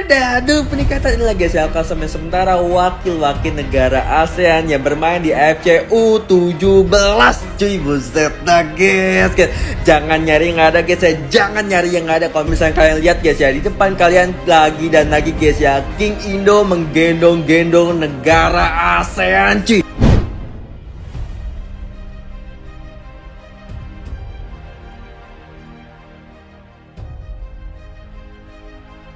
Aduh, peningkatan ini lagi ya klasemen sementara wakil-wakil negara ASEAN yang bermain di AFC U17. Cuy, buset dah guys. Jangan nyari yang ada guys ya, jangan nyari yang ada. Kalau misalnya kalian lihat guys ya, di depan kalian lagi dan lagi guys ya, King Indo menggendong-gendong negara ASEAN cuy.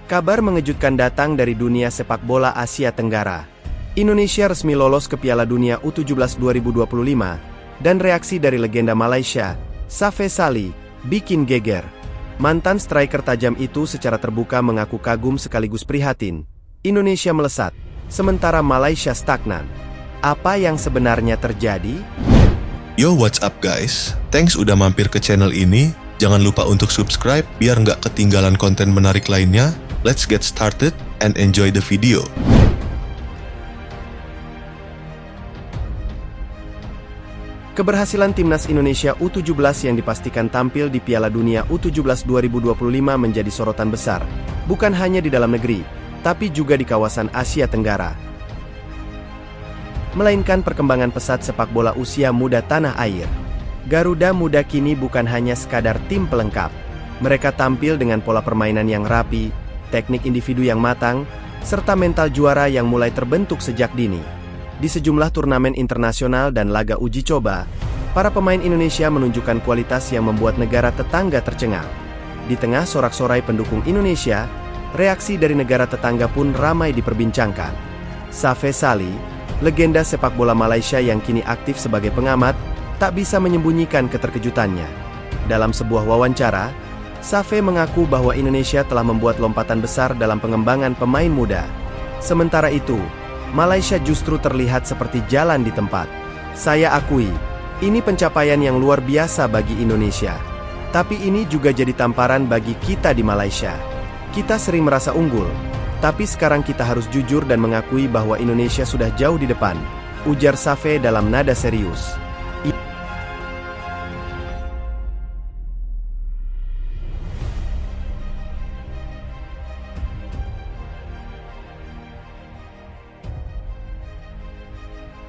Kabar mengejutkan datang dari dunia sepak bola Asia Tenggara. Indonesia resmi lolos ke Piala Dunia U17 2025, dan reaksi dari legenda Malaysia, Safe Salih, bikin geger. Mantan striker tajam itu secara terbuka mengaku kagum sekaligus prihatin. Indonesia melesat, sementara Malaysia stagnan. Apa yang sebenarnya terjadi? Yo, what's up guys? Thanks udah mampir ke channel ini. Jangan lupa untuk subscribe biar nggak ketinggalan konten menarik lainnya. Let's get started and enjoy the video. Keberhasilan timnas Indonesia U17 yang dipastikan tampil di Piala Dunia U17 2025 menjadi sorotan besar, bukan hanya di dalam negeri, tapi juga di kawasan Asia Tenggara. Melainkan perkembangan pesat sepak bola usia muda tanah air. Garuda Muda kini bukan hanya sekadar tim pelengkap. Mereka tampil dengan pola permainan yang rapi, teknik individu yang matang, serta mental juara yang mulai terbentuk sejak dini. Di sejumlah turnamen internasional dan laga uji coba, para pemain Indonesia menunjukkan kualitas yang membuat negara tetangga tercengang. Di tengah sorak-sorai pendukung Indonesia, reaksi dari negara tetangga pun ramai diperbincangkan. Safe Salih, legenda sepak bola Malaysia yang kini aktif sebagai pengamat, tak bisa menyembunyikan keterkejutannya. Dalam sebuah wawancara, Safe mengaku bahwa Indonesia telah membuat lompatan besar dalam pengembangan pemain muda. Sementara itu, Malaysia justru terlihat seperti jalan di tempat. Saya akui, ini pencapaian yang luar biasa bagi Indonesia. Tapi ini juga jadi tamparan bagi kita di Malaysia. Kita sering merasa unggul, tapi sekarang kita harus jujur dan mengakui bahwa Indonesia sudah jauh di depan, ujar Safe dalam nada serius.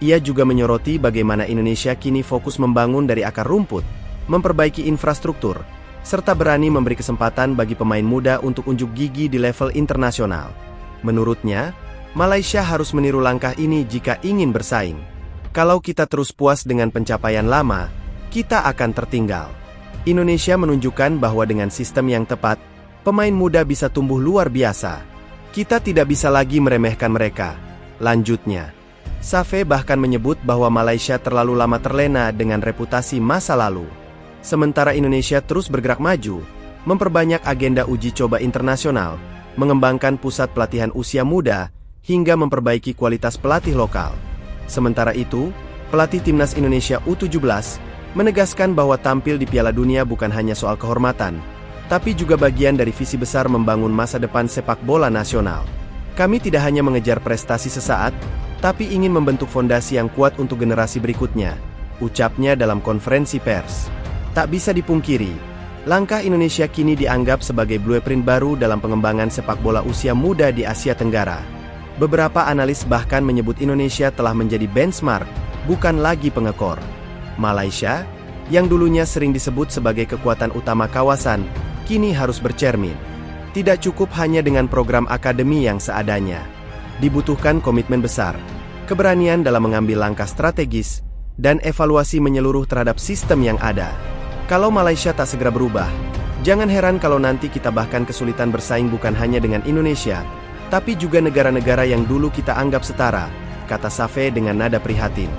Ia juga menyoroti bagaimana Indonesia kini fokus membangun dari akar rumput, memperbaiki infrastruktur, serta berani memberi kesempatan bagi pemain muda untuk unjuk gigi di level internasional. Menurutnya, Malaysia harus meniru langkah ini jika ingin bersaing. Kalau kita terus puas dengan pencapaian lama, kita akan tertinggal. Indonesia menunjukkan bahwa dengan sistem yang tepat, pemain muda bisa tumbuh luar biasa. Kita tidak bisa lagi meremehkan mereka. Lanjutnya, Safe bahkan menyebut bahwa Malaysia terlalu lama terlena dengan reputasi masa lalu. Sementara Indonesia terus bergerak maju, memperbanyak agenda uji coba internasional, mengembangkan pusat pelatihan usia muda, hingga memperbaiki kualitas pelatih lokal. Sementara itu, pelatih timnas Indonesia U17 menegaskan bahwa tampil di Piala Dunia bukan hanya soal kehormatan, tapi juga bagian dari visi besar membangun masa depan sepak bola nasional. Kami tidak hanya mengejar prestasi sesaat, tapi ingin membentuk fondasi yang kuat untuk generasi berikutnya, ucapnya dalam konferensi pers. Tak bisa dipungkiri, langkah Indonesia kini dianggap sebagai blueprint baru dalam pengembangan sepak bola usia muda di Asia Tenggara. Beberapa analis bahkan menyebut Indonesia telah menjadi benchmark, bukan lagi pengekor. Malaysia, yang dulunya sering disebut sebagai kekuatan utama kawasan, kini harus bercermin. Tidak cukup hanya dengan program akademi yang seadanya. Dibutuhkan komitmen besar, keberanian dalam mengambil langkah strategis, dan evaluasi menyeluruh terhadap sistem yang ada. Kalau Malaysia tak segera berubah, jangan heran kalau nanti kita bahkan kesulitan bersaing bukan hanya dengan Indonesia, tapi juga negara-negara yang dulu kita anggap setara, kata Safe dengan nada prihatin.